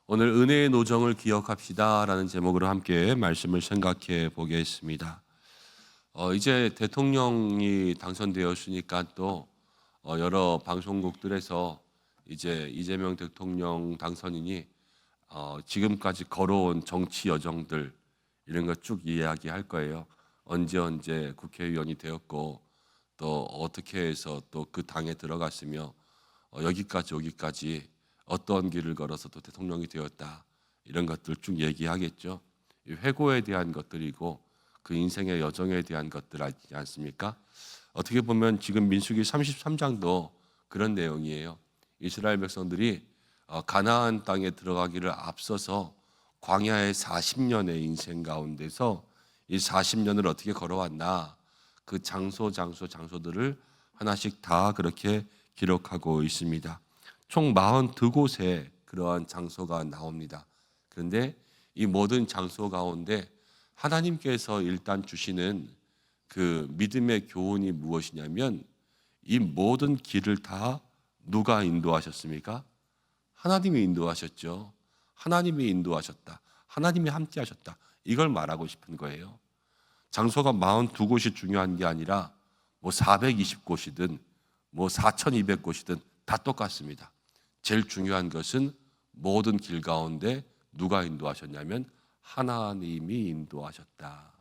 오늘 은혜의 노정을 기억합시다 라는 제목으로 함께 말씀을 생각해 보겠습니다. 이제 대통령이 당선되었으니까 또 여러 방송국들에서 이제 이재명 대통령 당선인이 지금까지 걸어온 정치 여정들 이런 거 쭉 이야기할 거예요. 언제 국회의원이 되었고 또 어떻게 해서 또 그 당에 들어갔으며 여기까지 어떤 길을 걸어서 또 대통령이 되었다 이런 것들 쭉 얘기하겠죠. 이 회고에 대한 것들이고 그 인생의 여정에 대한 것들 아니지 않습니까? 어떻게 보면 지금 민수기 33장도 그런 내용이에요. 이스라엘 백성들이 가나안 땅에 들어가기를 앞서서 광야의 40년의 인생 가운데서 이 40년을 어떻게 걸어왔나 그 장소들을 하나씩 다 그렇게 기록하고 있습니다. 총 42곳의 그러한 장소가 나옵니다. 그런데 이 모든 장소 가운데 하나님께서 일단 주시는 그 믿음의 교훈이 무엇이냐면 이 모든 길을 다 누가 인도하셨습니까? 하나님이 인도하셨죠. 하나님이 인도하셨다. 하나님이 함께 하셨다. 이걸 말하고 싶은 거예요. 장소가 42곳이 중요한 게 아니라 뭐 420곳이든 뭐 4200곳이든 다 똑같습니다. 제일 중요한 것은 모든 길 가운데 누가 인도하셨냐면 하나님이 인도하셨다.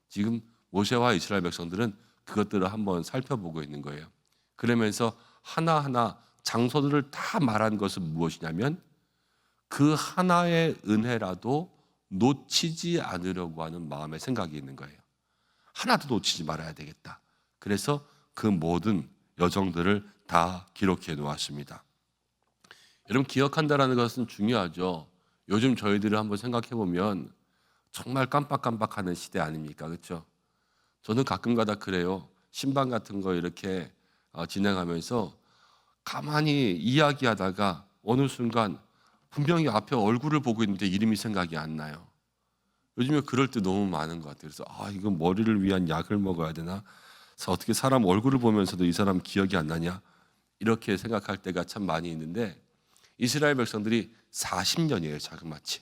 지금 모세와 이스라엘 백성들은 그것들을 한번 살펴보고 있는 거예요. 그러면서 하나하나 장소들을 다 말한 것은 무엇이냐면 그 하나의 은혜라도 놓치지 않으려고 하는 마음의 생각이 있는 거예요. 하나도 놓치지 말아야 되겠다. 그래서 그 모든 여정들을 다 기록해 놓았습니다. 여러분, 기억한다라는 것은 중요하죠. 요즘 저희들을 한번 생각해 보면 정말 깜빡깜빡하는 시대 아닙니까? 그렇죠? 저는 가끔가다 그래요. 신방 같은 거 이렇게 진행하면서 가만히 이야기하다가 어느 순간 분명히 앞에 얼굴을 보고 있는데 이름이 생각이 안 나요. 요즘에 그럴 때 너무 많은 것 같아요. 그래서 이건 머리를 위한 약을 먹어야 되나? 그래서 어떻게 사람 얼굴을 보면서도 이 사람 기억이 안 나냐? 이렇게 생각할 때가 참 많이 있는데 이스라엘 백성들이 40년이에요. 자그마치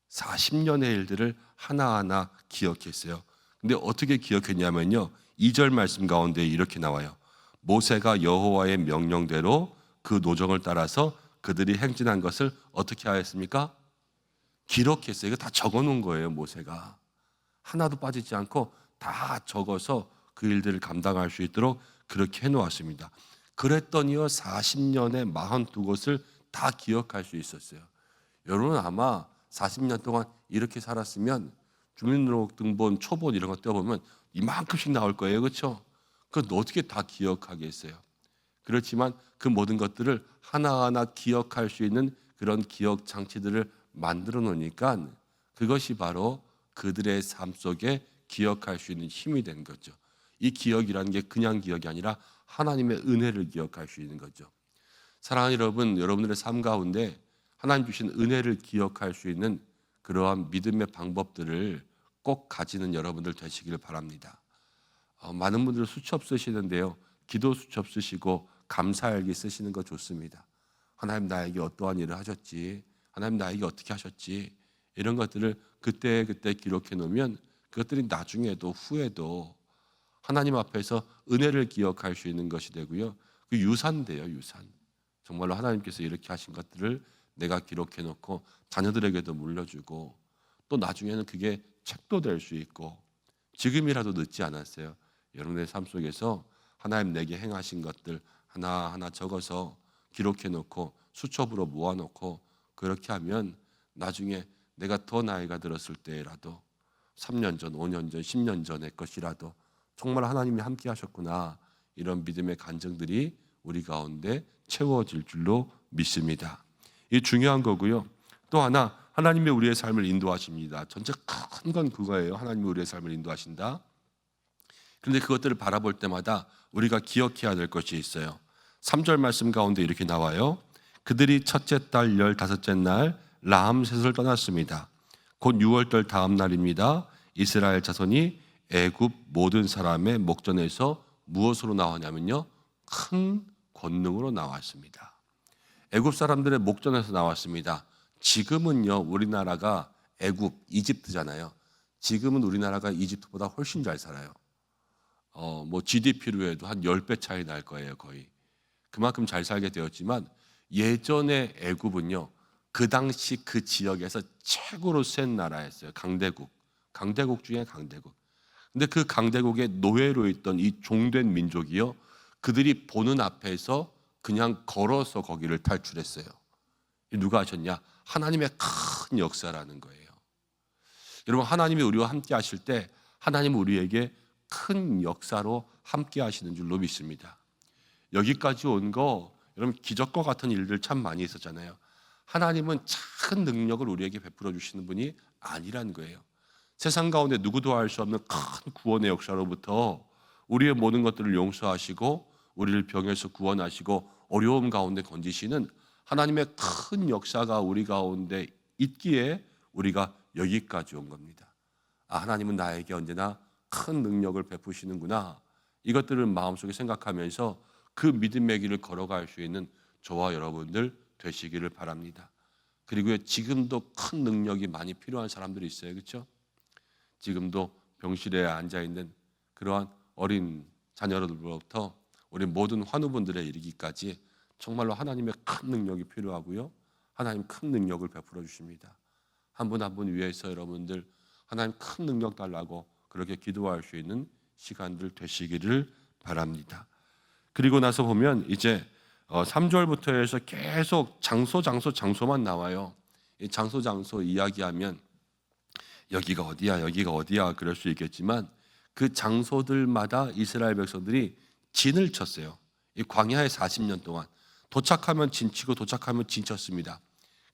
40년의 일들을 하나하나 기억했어요. 근데 어떻게 기억했냐면요, 2절 말씀 가운데 이렇게 나와요. 모세가 여호와의 명령대로 그 노정을 따라서 그들이 행진한 것을 어떻게 하였습니까? 기록했어요. 이거 다 적어놓은 거예요. 모세가 하나도 빠지지 않고 다 적어서 그 일들을 감당할 수 있도록 그렇게 해놓았습니다. 그랬더니요, 40년에 42곳을 다 기억할 수 있었어요. 여러분은 아마 40년 동안 이렇게 살았으면 주민등록본 초본 이런 거 떼어보면 이만큼씩 나올 거예요. 그렇죠? 그건 어떻게 다 기억하겠어요? 그렇지만 그 모든 것들을 하나하나 기억할 수 있는 그런 기억 장치들을 만들어 놓으니까 그것이 바로 그들의 삶 속에 기억할 수 있는 힘이 된 거죠. 이 기억이라는 게 그냥 기억이 아니라 하나님의 은혜를 기억할 수 있는 거죠. 사랑하는 여러분, 여러분들의 삶 가운데 하나님 주신 은혜를 기억할 수 있는 그러한 믿음의 방법들을 꼭 가지는 여러분들 되시길 바랍니다. 많은 분들 수첩 쓰시는데요, 기도 수첩 쓰시고 감사일기 쓰시는 거 좋습니다. 하나님 나에게 어떠한 일을 하셨지, 하나님 나에게 어떻게 하셨지, 이런 것들을 그때 기록해 놓으면 그것들이 나중에도 후에도 하나님 앞에서 은혜를 기억할 수 있는 것이 되고요. 그 유산돼요, 유산. 정말로 하나님께서 이렇게 하신 것들을 내가 기록해 놓고 자녀들에게도 물려주고 또 나중에는 그게 책도 될 수 있고 지금이라도 늦지 않았어요. 여러분의 삶 속에서 하나님 내게 행하신 것들 하나하나 적어서 기록해 놓고 수첩으로 모아 놓고 그렇게 하면 나중에 내가 더 나이가 들었을 때라도 3년 전, 5년 전, 10년 전의 것이라도 정말 하나님이 함께 하셨구나, 이런 믿음의 간증들이 우리 가운데 채워질 줄로 믿습니다. 이 중요한 거고요. 또 하나, 하나님이 우리의 삶을 인도하십니다. 전체 큰 건 그거예요. 하나님이 우리의 삶을 인도하신다. 그런데 그것들을 바라볼 때마다 우리가 기억해야 될 것이 있어요. 3절 말씀 가운데 이렇게 나와요. 그들이 첫째 달 15째 날 라암셋을 떠났습니다. 곧 6월달 다음 날입니다. 이스라엘 자손이 애굽 모든 사람의 목전에서 무엇으로 나왔냐면요, 큰 권능으로 나왔습니다. 애굽 사람들의 목전에서 나왔습니다. 지금은요, 우리나라가 애굽, 이집트잖아요. 지금은 우리나라가 이집트보다 훨씬 잘 살아요. 뭐 GDP로 해도 한 10배 차이 날 거예요, 거의. 그만큼 잘 살게 되었지만 예전에 애굽은요, 그 당시 그 지역에서 최고로 센 나라였어요. 강대국. 강대국 중에 강대국. 근데 그 강대국의 노예로 있던 이 종된 민족이요, 그들이 보는 앞에서 그냥 걸어서 거기를 탈출했어요. 누가 하셨냐? 하나님의 큰 역사라는 거예요. 여러분, 하나님이 우리와 함께 하실 때 하나님은 우리에게 큰 역사로 함께 하시는 줄로 믿습니다. 여기까지 온 거 여러분, 기적과 같은 일들 참 많이 있었잖아요. 하나님은 작은 능력을 우리에게 베풀어 주시는 분이 아니라는 거예요. 세상 가운데 누구도 할 수 없는 큰 구원의 역사로부터 우리의 모든 것들을 용서하시고 우리를 병에서 구원하시고 어려움 가운데 건지시는 하나님의 큰 역사가 우리 가운데 있기에 우리가 여기까지 온 겁니다. 하나님은 나에게 언제나 큰 능력을 베푸시는구나. 이것들을 마음속에 생각하면서 그 믿음의 길을 걸어갈 수 있는 저와 여러분들 되시기를 바랍니다. 그리고 지금도 큰 능력이 많이 필요한 사람들이 있어요. 그렇죠? 지금도 병실에 앉아있는 그러한 어린 자녀들로부터 우리 모든 환우분들에 이르기까지 정말로 하나님의 큰 능력이 필요하고요. 하나님 큰 능력을 베풀어 주십니다. 한 분 한 분 위해서 여러분들 하나님 큰 능력 달라고 그렇게 기도할 수 있는 시간들 되시기를 바랍니다. 그리고 나서 보면 이제 3절부터 해서 계속 장소만 나와요. 이 장소 이야기하면 여기가 어디야 그럴 수 있겠지만 그 장소들마다 이스라엘 백성들이 진을 쳤어요. 이 광야에 40년 동안 도착하면 진치고 도착하면 진쳤습니다.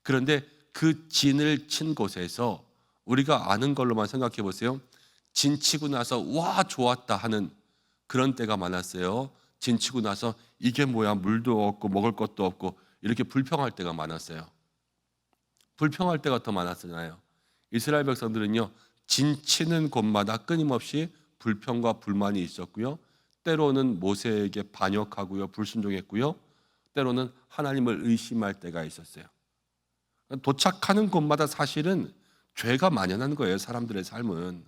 그런데 그 진을 친 곳에서 우리가 아는 걸로만 생각해 보세요. 진치고 나서 와 좋았다 하는 그런 때가 많았어요. 진치고 나서 이게 뭐야, 물도 없고 먹을 것도 없고 이렇게 불평할 때가 많았어요. 불평할 때가 더 많았잖아요. 이스라엘 백성들은요, 진치는 곳마다 끊임없이 불평과 불만이 있었고요, 때로는 모세에게 반역하고요, 불순종했고요, 때로는 하나님을 의심할 때가 있었어요. 도착하는 곳마다 사실은 죄가 만연한 거예요. 사람들의 삶은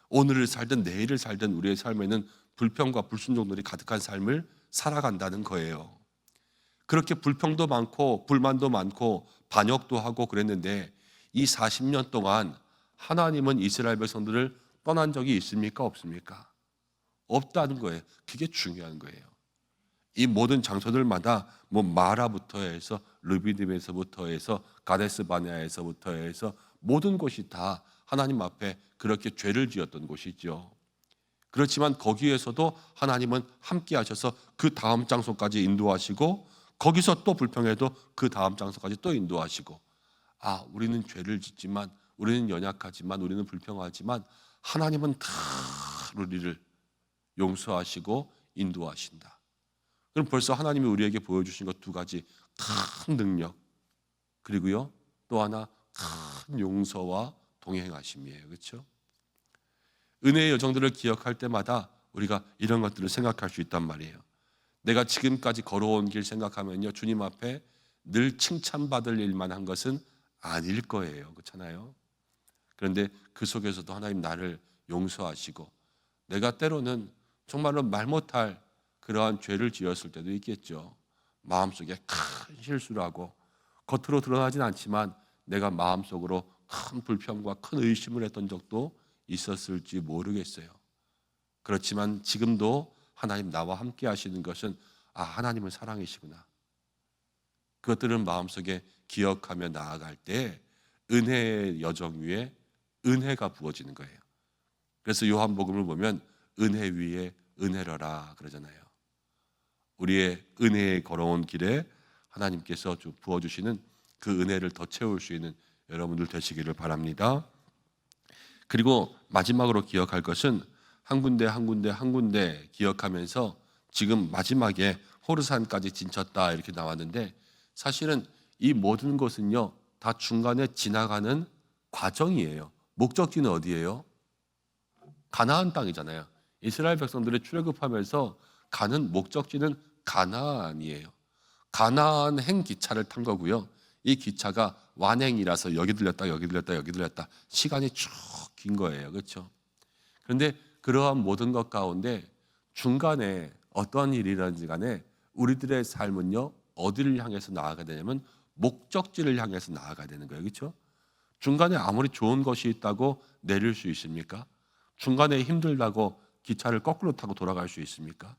오늘을 살든 내일을 살든 우리의 삶에는 불평과 불순종들이 가득한 삶을 살아간다는 거예요. 그렇게 불평도 많고 불만도 많고 반역도 하고 그랬는데 이 40년 동안 하나님은 이스라엘 백성들을 떠난 적이 있습니까? 없습니까? 없다는 거예요. 그게 중요한 거예요. 이 모든 장소들마다 뭐 마라부터 해서 르비딤에서부터 해서 가데스 바네아에서부터 해서 모든 곳이 다 하나님 앞에 그렇게 죄를 지었던 곳이죠. 그렇지만 거기에서도 하나님은 함께 하셔서 그 다음 장소까지 인도하시고 거기서 또 불평해도 그 다음 장소까지 또 인도하시고, 우리는 죄를 짓지만 우리는 연약하지만 우리는 불평하지만 하나님은 다 우리를 용서하시고 인도하신다. 그럼 벌써 하나님이 우리에게 보여주신 것 두 가지, 큰 능력 그리고요 또 하나 큰 용서와 동행하심이에요. 그렇죠? 은혜의 여정들을 기억할 때마다 우리가 이런 것들을 생각할 수 있단 말이에요. 내가 지금까지 걸어온 길 생각하면요, 주님 앞에 늘 칭찬받을 일만 한 것은 아닐 거예요. 그렇잖아요? 그런데 그 속에서도 하나님 나를 용서하시고, 내가 때로는 정말로 말 못할 그러한 죄를 지었을 때도 있겠죠. 마음속에 큰 실수를 하고 겉으로 드러나진 않지만 내가 마음속으로 큰 불평과 큰 의심을 했던 적도 있었을지 모르겠어요. 그렇지만 지금도 하나님 나와 함께 하시는 것은 하나님은 사랑이시구나. 그것들은 마음속에 기억하며 나아갈 때 은혜의 여정 위에 은혜가 부어지는 거예요. 그래서 요한복음을 보면 은혜 위에 은혜로라 그러잖아요. 우리의 은혜에 걸어온 길에 하나님께서 부어주시는 그 은혜를 더 채울 수 있는 여러분들 되시기를 바랍니다. 그리고 마지막으로 기억할 것은 한 군데 기억하면서 지금 마지막에 호르산까지 진쳤다 이렇게 나왔는데, 사실은 이 모든 것은요 다 중간에 지나가는 과정이에요. 목적지는 어디예요? 가나안 땅이잖아요. 이스라엘 백성들이 출애굽하면서 가는 목적지는 가나안이에요. 가나안 행 기차를 탄 거고요. 이 기차가 완행이라서 여기 들렸다 여기 들렸다 여기 들렸다 시간이 쭉 긴 거예요. 그렇죠? 그런데 그러한 모든 것 가운데 중간에 어떤 일이든지 간에 우리들의 삶은요, 어디를 향해서 나아가야 되냐면 목적지를 향해서 나아가야 되는 거예요. 그렇죠? 중간에 아무리 좋은 것이 있다고 내릴 수 있습니까? 중간에 힘들다고 기차를 거꾸로 타고 돌아갈 수 있습니까?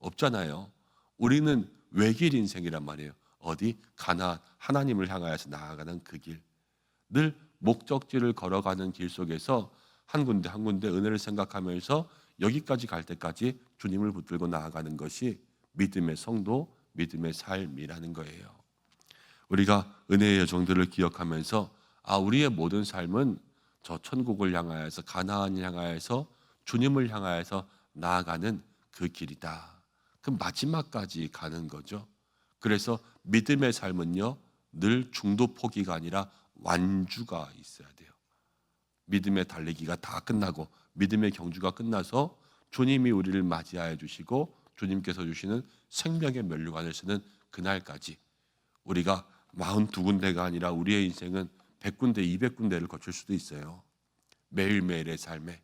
없잖아요. 우리는 외길 인생이란 말이에요. 어디? 가나안, 하나님을 향하여서 나아가는 그 길. 늘 목적지를 걸어가는 길 속에서 한 군데 한 군데 은혜를 생각하면서 여기까지 갈 때까지 주님을 붙들고 나아가는 것이 믿음의 성도, 믿음의 삶이라는 거예요. 우리가 은혜의 여정들을 기억하면서 우리의 모든 삶은 저 천국을 향하여서 가나안을 향하여서 주님을 향하여서 나아가는 그 길이다. 그 마지막까지 가는 거죠. 그래서 믿음의 삶은요, 늘 중도 포기가 아니라 완주가 있어야 돼요. 믿음의 달리기가 다 끝나고 믿음의 경주가 끝나서 주님이 우리를 맞이하여 주시고 주님께서 주시는 생명의 면류관을 쓰는 그날까지 우리가 42군데가 아니라 우리의 인생은 100군데, 200군데를 거칠 수도 있어요. 매일매일의 삶에.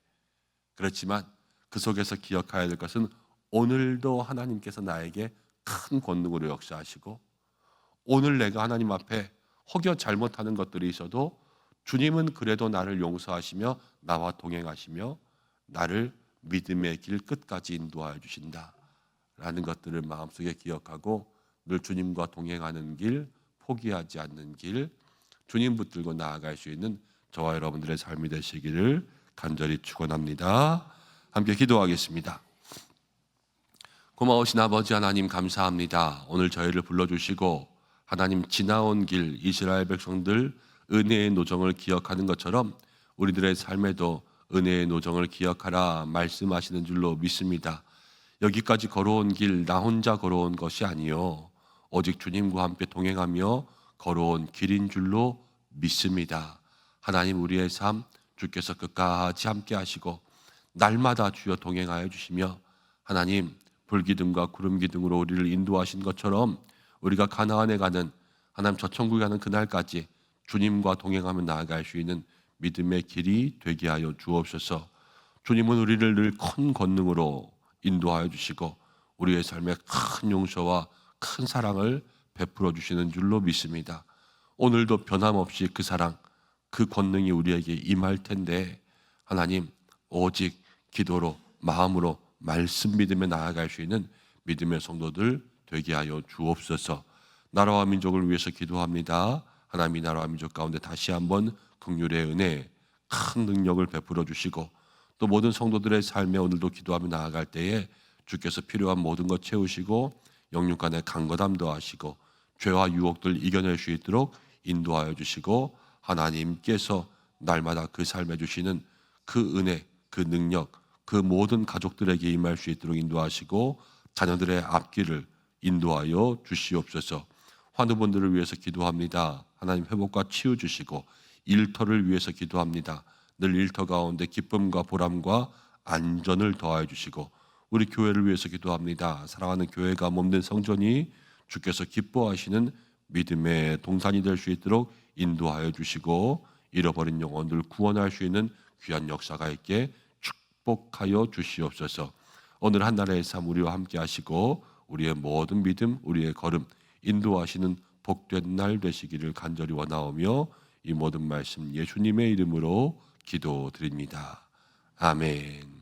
그렇지만 그 속에서 기억해야 될 것은 오늘도 하나님께서 나에게 큰 권능으로 역사하시고 오늘 내가 하나님 앞에 혹여 잘못하는 것들이 있어도 주님은 그래도 나를 용서하시며 나와 동행하시며 나를 믿음의 길 끝까지 인도하여 주신다 라는 것들을 마음속에 기억하고 늘 주님과 동행하는 길, 포기하지 않는 길, 주님 붙들고 나아갈 수 있는 저와 여러분들의 삶이 되시기를 간절히 축원합니다. 함께 기도하겠습니다. 고마우신 아버지 하나님 감사합니다. 오늘 저희를 불러주시고 하나님 지나온 길 이스라엘 백성들 은혜의 노정을 기억하는 것처럼 우리들의 삶에도 은혜의 노정을 기억하라 말씀하시는 줄로 믿습니다. 여기까지 걸어온 길 나 혼자 걸어온 것이 아니요 오직 주님과 함께 동행하며 걸어온 길인 줄로 믿습니다. 하나님 우리의 삶 주께서 끝까지 함께 하시고 날마다 주여 동행하여 주시며 하나님 불기둥과 구름기둥으로 우리를 인도하신 것처럼 우리가 가나안에 가는 하나님 저 천국에 가는 그날까지 주님과 동행하며 나아갈 수 있는 믿음의 길이 되게 하여 주옵소서. 주님은 우리를 늘 큰 권능으로 인도하여 주시고 우리의 삶에 큰 용서와 큰 사랑을 베풀어 주시는 줄로 믿습니다. 오늘도 변함없이 그 사랑, 그 권능이 우리에게 임할 텐데 하나님 오직 기도로 마음으로 말씀 믿음에 나아갈 수 있는 믿음의 성도들 되게 하여 주옵소서. 나라와 민족을 위해서 기도합니다. 하나님이 나라와 민족 가운데 다시 한번 긍휼의 은혜, 큰 능력을 베풀어 주시고 또 모든 성도들의 삶에 오늘도 기도하며 나아갈 때에 주께서 필요한 모든 것 채우시고 영육간의 강건함 더하시고 죄와 유혹들 이겨낼 수 있도록 인도하여 주시고 하나님께서 날마다 그 삶에 주시는 그 은혜, 그 능력, 그 모든 가족들에게 임할 수 있도록 인도하시고 자녀들의 앞길을 인도하여 주시옵소서. 환우분들을 위해서 기도합니다. 하나님 회복과 치유 주시고 일터를 위해서 기도합니다. 늘 일터 가운데 기쁨과 보람과 안전을 더하여 주시고 우리 교회를 위해서 기도합니다. 사랑하는 교회가 몸된 성전이 주께서 기뻐하시는 믿음의 동산이 될 수 있도록 인도하여 주시고 잃어버린 영혼들 구원할 수 있는 귀한 역사가 있게 축복하여 주시옵소서. 오늘 한 날의 삶 우리와 함께 하시고 우리의 모든 믿음, 우리의 걸음 인도하시는 복된 날 되시기를 간절히 원하오며 이 모든 말씀 예수님의 이름으로 기도드립니다. 아멘.